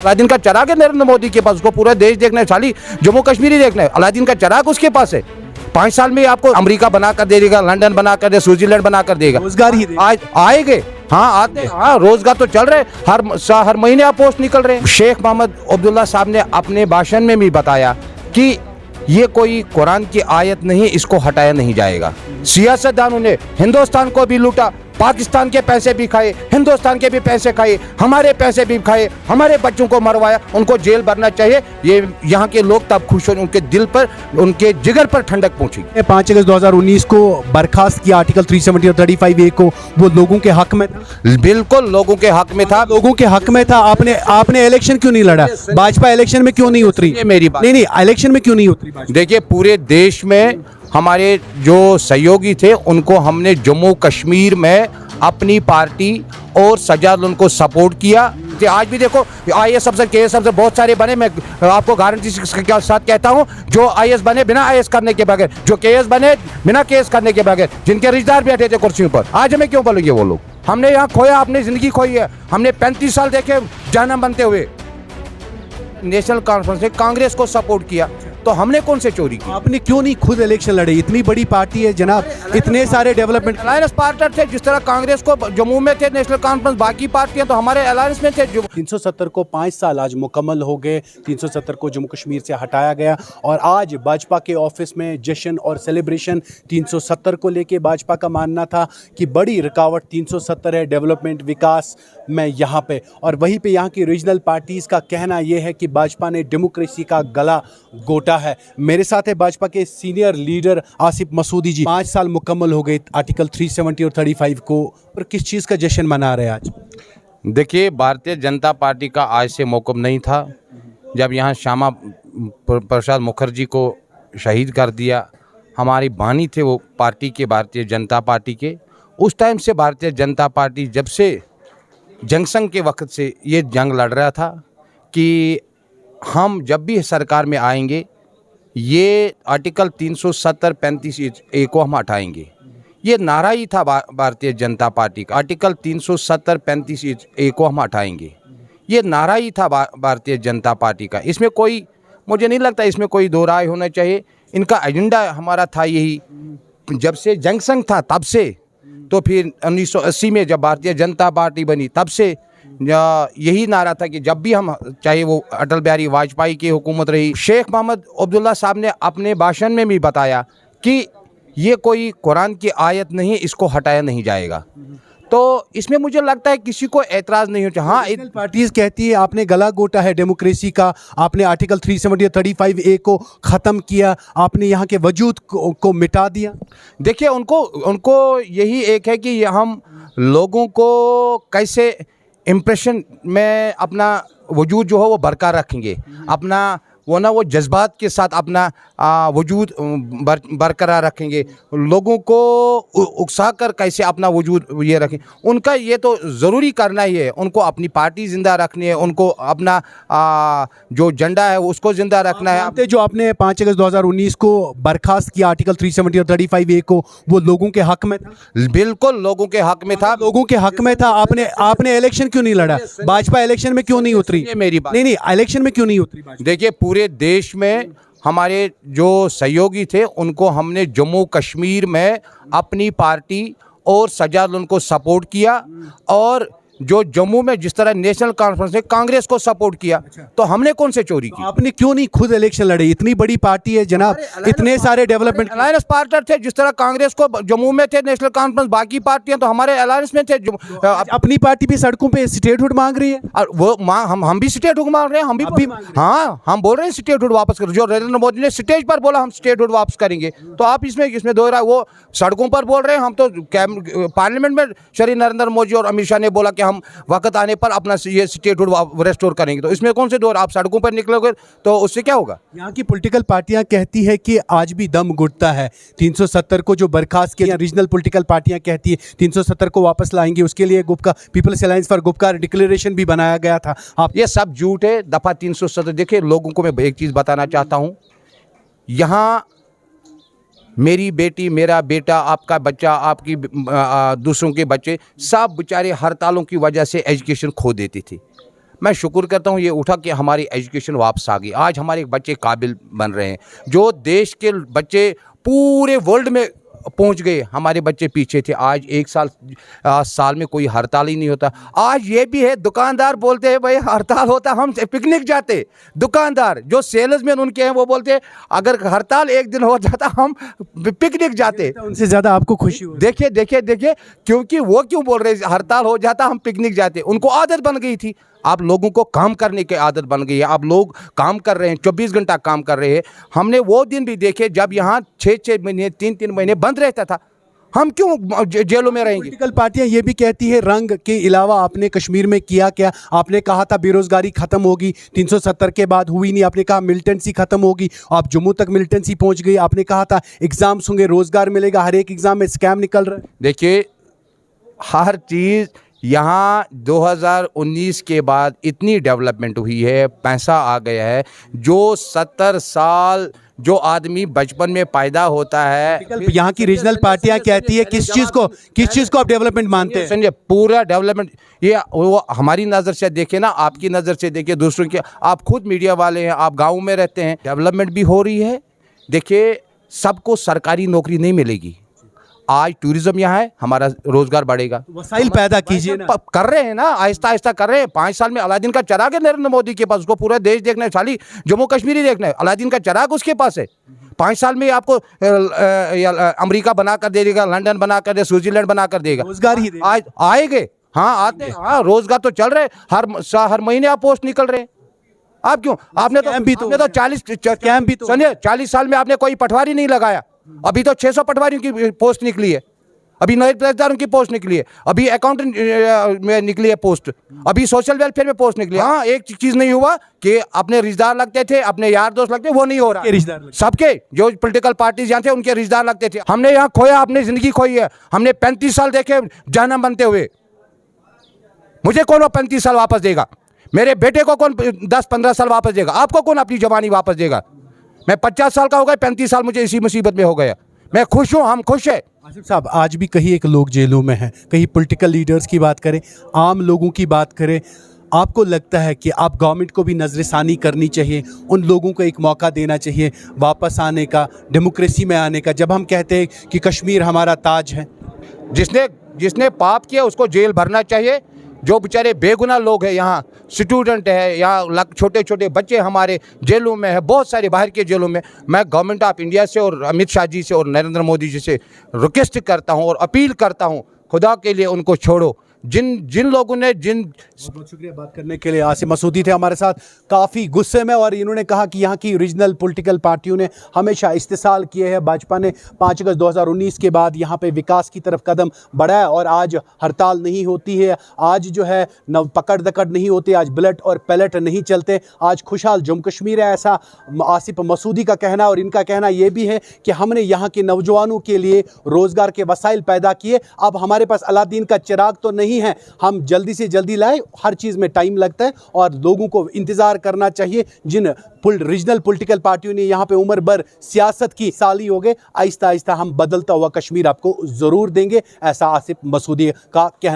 Aladdin का चराग है नरेंद्र मोदी के पास, उसको पूरा देश देखना है, खाली जम्मू कश्मीर ही देखना है। अलादीन का चराग उसके पास है। 5 साल में आपको अमेरिका बना कर दे देगा, लंदन बना कर दे, स्विट्जरलैंड बना कर देगा। रोजगार ही आज आएंगे, हाँ आते हैं, हाँ रोजगार तो चल रहे, हर महीने आप पोस्ट निकल रहे हैं। शेख मोहम्मद अब्दुल्ला साहब ने अपने भाषण में भी बताया कि ये कोई कुरान की आयत नहीं, इसको हटाया नहीं जाएगा। सियासतदानों ने हिंदुस्तान को भी लूटा, पाकिस्तान के पैसे भी खाए, हिंदुस्तान के भी पैसे खाए, हमारे पैसे भी खाए, हमारे बच्चों को मरवाया, उनको जेल भरना चाहिए। ये यहाँ के लोग तब खुश हो, उनके दिल पर, उनके जिगर पर ठंडक पहुंची। 5 अगस्त 2019 को बर्खास्त किया आर्टिकल 370 और 35A को, वो लोगों के हक में था। बिल्कुल लोगों के हक में था, लोगों के हक में था। आपने इलेक्शन क्यों नहीं लड़ा? भाजपा इलेक्शन में क्यों नहीं उतरी? ये मेरी बात नहीं, इलेक्शन में क्यों नहीं उतरी? देखिए, पूरे देश में हमारे जो सहयोगी थे उनको हमने जम्मू कश्मीर में अपनी पार्टी और सजाद उनको सपोर्ट किया। कि आज भी देखो IAS अफसर KS अफसर बहुत सारे बने, मैं आपको गारंटी के साथ कहता हूं, जो IAS बने बिना IAS करने के बगैर, जो KS बने बिना KS करने के बगैर, जिनके रिश्तेदार बैठे थे कुर्सियों पर, आज हमें क्यों बोलेंगे वो लोग? हमने यहाँ खोया, अपनी जिंदगी खोई है, हमने 35 साल देखे जहन्नम बनते हुए। नेशनल कॉन्फ्रेंस ने कांग्रेस को सपोर्ट किया, तो हमने कौन से चोरी की? आपने क्यों नहीं खुद इलेक्शन लड़े? इतनी बड़ी पार्टी है जनाब, इतने सारे डेवलपमेंट अलायंस पार्टनर थे, जिस तरह कांग्रेस को जम्मू में थे नेशनल कॉन्फ्रेंस, बाकी पार्टियां तो हमारे अलायंस में थे। 370 को 5 साल आज मुकम्मल हो गए। 370 को जम्मू कश्मीर से हटाया गया और आज भाजपा के ऑफिस में जश्न और सेलिब्रेशन। 370 को लेके भाजपा का मानना था कि बड़ी रुकावट 370 है डेवलपमेंट विकास में यहाँ पे, और वहीं पे यहाँ की रीजनल पार्टीज़ का कहना ये है कि भाजपा ने डेमोक्रेसी का गला घोटा है। मेरे साथ है भाजपा के सीनियर लीडर आसिफ मसूदी जी। 5 साल मुकम्मल हो गए आर्टिकल 370 और 35 को, और किस चीज़ का जश्न मना रहे हैं आज? देखिए, भारतीय जनता पार्टी का आज से मौक़िफ़ नहीं था। जब यहाँ श्यामा प्रसाद मुखर्जी को शहीद कर दिया, हमारी बानी थे वो पार्टी के, भारतीय जनता पार्टी के, उस टाइम से भारतीय जनता पार्टी जब से जंगसंग के वक्त से ये जंग लड़ रहा था कि हम जब भी सरकार में आएंगे ये आर्टिकल 370 35A को हम हटाएंगे। ये नारा ही था भारतीय जनता पार्टी का, आर्टिकल 370 35A को हम हटाएंगे। ये नारा ही था भारतीय जनता पार्टी का। इसमें कोई, मुझे नहीं लगता इसमें कोई दो राय होना चाहिए। इनका एजेंडा हमारा था यही, जब से जंगसंग था तब से, तो फिर 1980 में जब भारतीय जनता पार्टी बनी तब से यही नारा था कि जब भी हम, चाहे वो अटल बिहारी वाजपेयी की हुकूमत रही, शेख मोहम्मद अब्दुल्ला साहब ने अपने भाषण में भी बताया कि ये कोई कुरान की आयत नहीं, इसको हटाया नहीं जाएगा। तो इसमें मुझे लगता है किसी को एतराज़ नहीं होता। हाँ, पार्टीज कहती है आपने गला घोटा है डेमोक्रेसी का, आपने आर्टिकल 370 और 35A को ख़त्म किया, आपने यहाँ के वजूद को मिटा दिया। देखिए, उनको यही एक है कि हम लोगों को कैसे इम्प्रेशन में अपना वजूद जो है वो बरकरार रखेंगे, अपना वो जज्बात के साथ अपना वजूद बरकरार रखेंगे, लोगों को उकसा कर कैसे अपना वजूद ये रखें, उनका ये तो ज़रूरी करना ही है। उनको अपनी पार्टी ज़िंदा रखनी है, उनको अपना जो झंडा है उसको ज़िंदा रखना है। जो आपने 5 अगस्त 2019 को बर्खास्त किया आर्टिकल 370 और 35A को, वो लोगों के हक में था। बिल्कुल लोगों के हक में था, लोगों के हक में था। आपने इलेक्शन क्यों नहीं लड़ा? भाजपा इलेक्शन में क्यों नहीं उतरी? ये मेरी बात नहीं, इलेक्शन में क्यों नहीं उतरी? देखिए, पूरे देश में हमारे जो सहयोगी थे उनको हमने जम्मू कश्मीर में अपनी पार्टी और सजाद उनको सपोर्ट किया, और जो जम्मू में जिस तरह नेशनल कॉन्फ्रेंस ने कांग्रेस को सपोर्ट किया, तो हमने कौन से चोरी की? आपने क्यों नहीं खुद इलेक्शन लड़े? इतनी बड़ी पार्टी है जनाब, इतने सारे डेवलपमेंट अलायंस पार्टनर थे, जिस तरह कांग्रेस को जम्मू में थे नेशनल कॉन्फ्रेंस, बाकी पार्टियां तो हमारे अलायंस में थे। अपनी पार्टी भी सड़कों पे स्टेटहुड मांग रही है, और वो हम भी स्टेटहुड मांग रहे हैं, हम भी हाँ, हम बोल रहे हैं स्टेटहुड वापस करो। जो नरेंद्र मोदी ने स्टेज पर बोला हम स्टेटहुड वापस करेंगे, तो आप इसमें दो रहा, वो सड़कों पर बोल रहे हैं, हम तो पार्लियामेंट में श्री नरेंद्र मोदी और अमित शाह ने बोला कि हम वक्त पर अपना ये स्टेटहुड रेस्टोर करेंगे। तो इसमें कौन से दौर, आप सड़कों पर निकलोगे तो उससे क्या होगा? यहाँ की पॉलिटिकल पार्टियां कहती है कि आज भी दम घुटता है। 370 को जो बर्खास्त किया, रीजनल पॉलिटिकल पार्टियां कहती है 370 को वापस लाएंगे, उसके लिए गुपका पीपल्स अलायंस फॉर गुपका डिक्लेरेशन भी बनाया गया था। आप ये सब झूठ है। दफ़ा 370, देखिए लोगों को मैं एक चीज़ बताना चाहता हूँ, यहाँ मेरी बेटी, मेरा बेटा, आपका बच्चा, आपकी दूसरों के बच्चे सब बेचारे हड़तालों की वजह से एजुकेशन खो देते थे। मैं शुक्र करता हूँ ये उठा कि हमारी एजुकेशन वापस आ गई। आज हमारे बच्चे काबिल बन रहे हैं। जो देश के बच्चे पूरे वर्ल्ड में पहुंच गए, हमारे बच्चे पीछे थे। आज एक साल में कोई हड़ताल ही नहीं होता। आज ये भी है, दुकानदार बोलते हैं भाई हड़ताल होता हम पिकनिक जाते। दुकानदार जो सेल्समैन उनके हैं वो बोलते हैं अगर हड़ताल एक दिन हो जाता हम पिकनिक जाते। उनसे ज़्यादा आपको खुशी हो? देखिए देखिए देखिए, क्योंकि वो क्यों बोल रहे हैं हड़ताल हो जाता हम पिकनिक जाते। उनको आदत बन गई थी। आप लोगों को काम करने की आदत बन गई है। आप लोग काम कर रहे हैं, 24 घंटा काम कर रहे हैं। हमने वो दिन भी देखे जब यहाँ 6-6 महीने 3-3 महीने बंद रहता था। हम क्यों जेलों में रहेंगे? पॉलिटिकल पार्टियां ये भी कहती है रंग के अलावा आपने कश्मीर में किया क्या? आपने कहा था बेरोजगारी खत्म होगी, 370 के बाद हुई नहीं। आपने कहा मिलिटेंसी खत्म होगी, आप जम्मू तक मिलिटेंसी पहुंच गई। आपने कहा था एग्जाम्स होंगे, रोजगार मिलेगा, हर एक एग्जाम में स्कैम निकल रहा है। देखिए, हर चीज़ यहाँ 2019 के बाद इतनी डेवलपमेंट हुई है, पैसा आ गया है। जो 70 साल जो आदमी बचपन में पैदा होता है, यहाँ की रीजनल पार्टियां कहती है किस चीज़ को आप डेवलपमेंट मानते हैं? समझे, पूरा डेवलपमेंट ये वो हमारी नज़र से देखे ना, आपकी नज़र से देखिए, दूसरों की। आप खुद मीडिया वाले हैं, आप गाँव में रहते हैं। डेवलपमेंट भी हो रही है। देखिए, सबको सरकारी नौकरी नहीं मिलेगी। आज टूरिज्म यहाँ है, हमारा रोजगार बढ़ेगा। वसाइल पैदा कीजिए ना। कर रहे हैं ना, आहिस्ता आहिस्ता कर रहे हैं। 5 साल में अलादीन का चिराग है नरेंद्र मोदी के पास। उसको पूरा देश देखना है, खाली जम्मू कश्मीर ही देखना है। अलादीन का चिराग उसके पास है। 5 साल में आपको अमेरिका बना कर दे देगा, लंदन बना कर दे, स्विट्जरलैंड बना कर देगा। रोजगार ही आज आएंगे। हाँ आते हैं। हाँ, रोजगार तो चल रहे। हर महीने आप पोस्ट निकल रहे हैं। आप क्यों? आपने तो 40 साल में आपने कोई पटवारी नहीं लगाया। अभी तो 600 पटवारियों की पोस्ट निकली है। अभी नए तहसीलदारों की पोस्ट निकली है। अभी अकाउंटेंट में निकली है पोस्ट। अभी सोशल वेलफेयर में पोस्ट निकली है। हाँ, एक चीज नहीं हुआ कि अपने रिश्तेदार लगते थे, अपने यार दोस्त लगते, वो नहीं हो रहा। सबके जो पॉलिटिकल पार्टीज यहाँ थे उनके रिश्तेदार लगते थे। हमने यहाँ खोया, अपनी जिंदगी खोई है। हमने 35 साल देखे जहन्नम बनते हुए। मुझे कौन 35 साल वापस देगा? मेरे बेटे को कौन 10-15 साल वापस देगा? आपको कौन अपनी जवानी वापस देगा? मैं 50 साल का हो गया, 35 साल मुझे इसी मुसीबत में हो गया। मैं खुश हूँ, हम खुश हैं। आसिफ साहब, आज भी कहीं एक लोग जेलों में हैं, कहीं पॉलिटिकल लीडर्स की बात करें, आम लोगों की बात करें। आपको लगता है कि आप गवर्नमेंट को भी नज़रसानी करनी चाहिए, उन लोगों को एक मौका देना चाहिए वापस आने का, डेमोक्रेसी में आने का? जब हम कहते हैं कि कश्मीर हमारा ताज है। जिसने पाप किया उसको जेल भरना चाहिए। जो बेचारे बेगुनाह लोग हैं, यहाँ स्टूडेंट है, यहाँ छोटे छोटे बच्चे हमारे जेलों में है, बहुत सारे बाहर के जेलों में। मैं गवर्नमेंट ऑफ इंडिया से और अमित शाह जी से और नरेंद्र मोदी जी से रिक्वेस्ट करता हूँ और अपील करता हूँ, खुदा के लिए उनको छोड़ो। जिन लोगों ने बहुत शुक्रिया बात करने के लिए। आसिफ मसूदी थे हमारे साथ, काफ़ी गुस्से में, और इन्होंने कहा कि यहाँ की रीजनल पॉलिटिकल पार्टियों ने हमेशा इस्तेसाल किए हैं। भाजपा ने 5 अगस्त 2019 के बाद यहाँ पे विकास की तरफ कदम बढ़ाया और आज हड़ताल नहीं होती है, आज जो है न पकड़ दकड़ नहीं होती, आज बुलेट और पैलेट नहीं चलते, आज खुशहाल जम्मू कश्मीर है, ऐसा आसिफ मसूदी का कहना। और इनका कहना यह भी है कि हमने यहाँ के नौजवानों के लिए रोज़गार के वसाइल पैदा किए। अब हमारे पास अलादीन का चिराग तो नहीं है, हम जल्दी से जल्दी लाए। हर चीज़ में टाइम लगता है और लोगों को इंतज़ार करना चाहिए। जिन रीजनल पॉलिटिकल पार्टियों ने यहाँ पे उम्र भर सियासत की, साली हो गए, आहिस्ता आहिस्ता हम बदलता हुआ कश्मीर आपको ज़रूर देंगे, ऐसा आसिफ मसूदी का कहना।